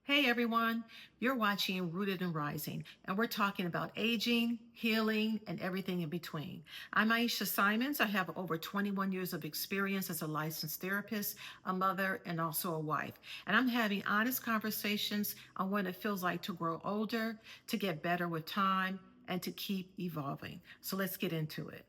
Hey everyone, you're watching Rooted and Rising, and we're talking about aging, healing, and everything in between. I'm Aisha Simons. I have over 21 years of experience as a licensed therapist, a mother, and also a wife. And I'm having honest conversations on what it feels like to grow older, to get better with time, and to keep evolving. So let's get into it.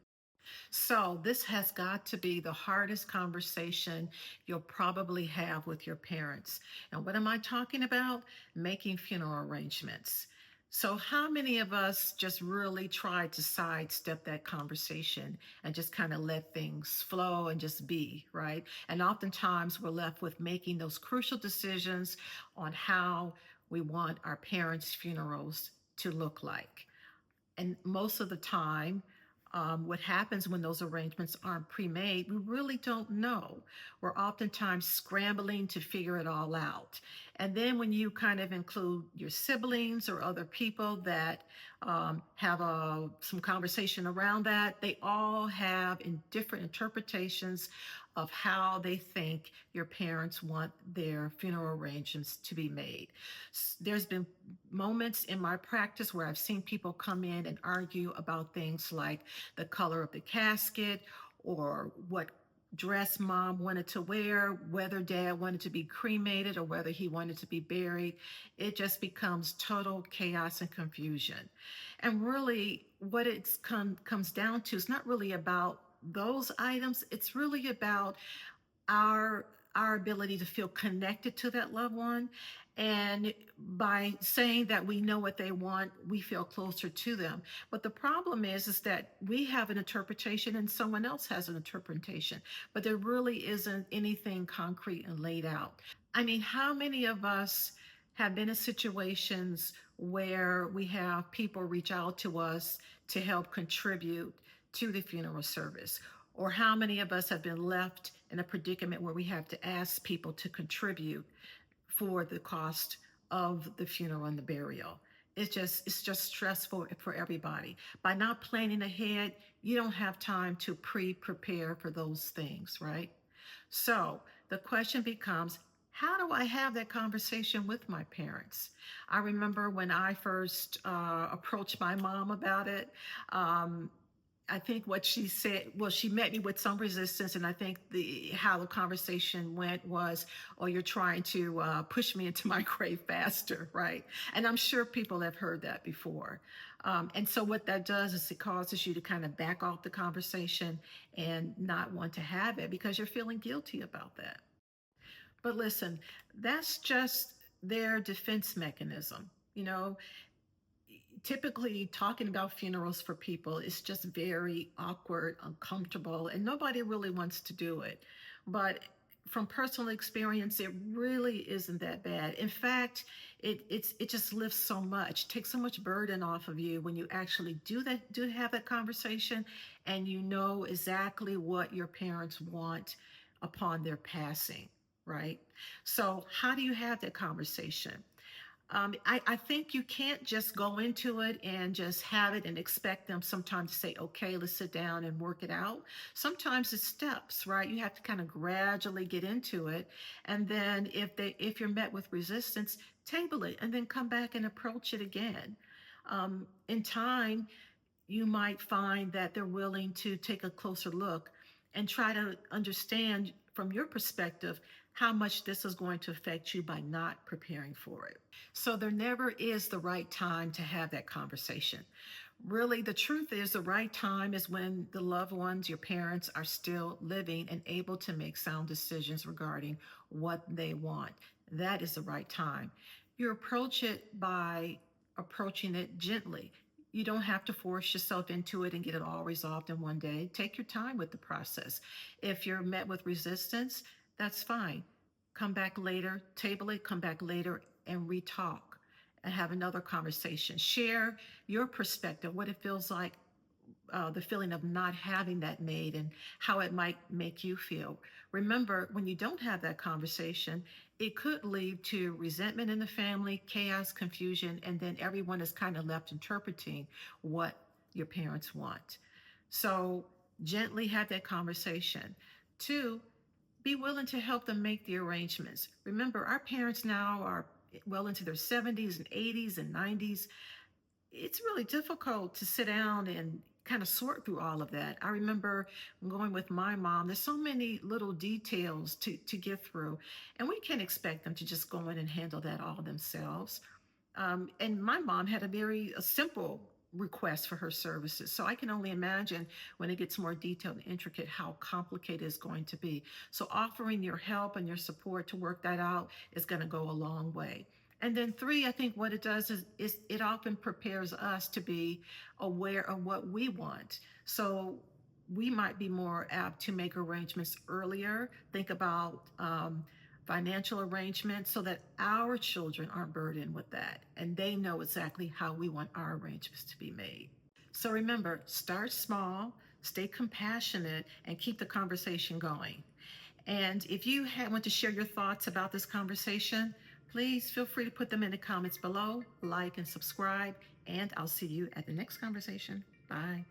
So, this has got to be the hardest conversation you'll probably have with your parents. And what am I talking about? Making funeral arrangements. So, how many of us just really try to sidestep that conversation and just kind of let things flow and just be, right? And oftentimes we're left with making those crucial decisions on how we want our parents' funerals to look like. And most of the time, what happens when those arrangements aren't pre-made, we really don't know. We're oftentimes scrambling to figure it all out. And then when you kind of include your siblings or other people that have some conversation around that, they all have in different interpretations of how they think your parents want their funeral arrangements to be made. There's been moments in my practice where I've seen people come in and argue about things like the color of the casket or what dress mom wanted to wear, whether dad wanted to be cremated or whether he wanted to be buried. It just becomes total chaos and confusion. And really, what comes down to is not really about those items, it's really about our our ability to feel connected to that loved one, and by saying that we know what they want, we feel closer to them. But the problem is that we have an interpretation and someone else has an interpretation, but there really isn't anything concrete and laid out. I mean, how many of us have been in situations where we have people reach out to us to help contribute to the funeral service? Or how many of us have been left in a predicament where we have to ask people to contribute for the cost of the funeral and the burial? It's just stressful for everybody. By not planning ahead, you don't have time to prepare for those things, right? So the question becomes, how do I have that conversation with my parents? I remember when I first approached my mom about it. Um, I think what she said, well, she met me with some resistance, and I think the how the conversation went was, "Oh, you're trying to push me into my grave faster," right? And I'm sure people have heard that before. And so what that does is it causes you to kind of back off the conversation and not want to have it because you're feeling guilty about that. But listen, that's just their defense mechanism. You know, typically talking about funerals for people is just very awkward, uncomfortable, and nobody really wants to do it. But from personal experience, it really isn't that bad. In fact, it just lifts so much, takes so much burden off of you when you actually do have that conversation, and you know exactly what your parents want upon their passing, right? So how do you have that conversation? I think you can't just go into it and just have it and expect them sometimes to say, okay, let's sit down and work it out. Sometimes it's steps, right? You have to kind of gradually get into it. And then if you're met with resistance, table it and then come back and approach it again. In time, you might find that they're willing to take a closer look and try to understand from your perspective how much this is going to affect you by not preparing for it. So there never is the right time to have that conversation. Really, the truth is the right time is when the loved ones, your parents, are still living and able to make sound decisions regarding what they want. That is the right time. You approach it by approaching it gently. You don't have to force yourself into it and get it all resolved in one day. Take your time with the process. If you're met with resistance, that's fine. Come back later, table it, come back later and re-talk and have another conversation. Share your perspective, what it feels like, the feeling of not having that made and how it might make you feel. Remember, when you don't have that conversation, it could lead to resentment in the family, chaos, confusion, and then everyone is kind of left interpreting what your parents want. So gently have that conversation. Two, be willing to help them make the arrangements. Remember, our parents now are well into their 70s and 80s and 90s, it's really difficult to sit down and kind of sort through all of that. I remember going with my mom. There's so many little details to get through, and we can't expect them to just go in and handle that all themselves. And my mom had a simple request for her services. So I can only imagine when it gets more detailed and intricate how complicated it's going to be. So offering your help and your support to work that out is going to go a long way. And then three, I think what it does is it often prepares us to be aware of what we want. So we might be more apt to make arrangements earlier, think about financial arrangements so that our children aren't burdened with that and they know exactly how we want our arrangements to be made. So remember, start small, stay compassionate, and keep the conversation going. And if you want to share your thoughts about this conversation, please feel free to put them in the comments below, like and subscribe, and I'll see you at the next conversation. Bye.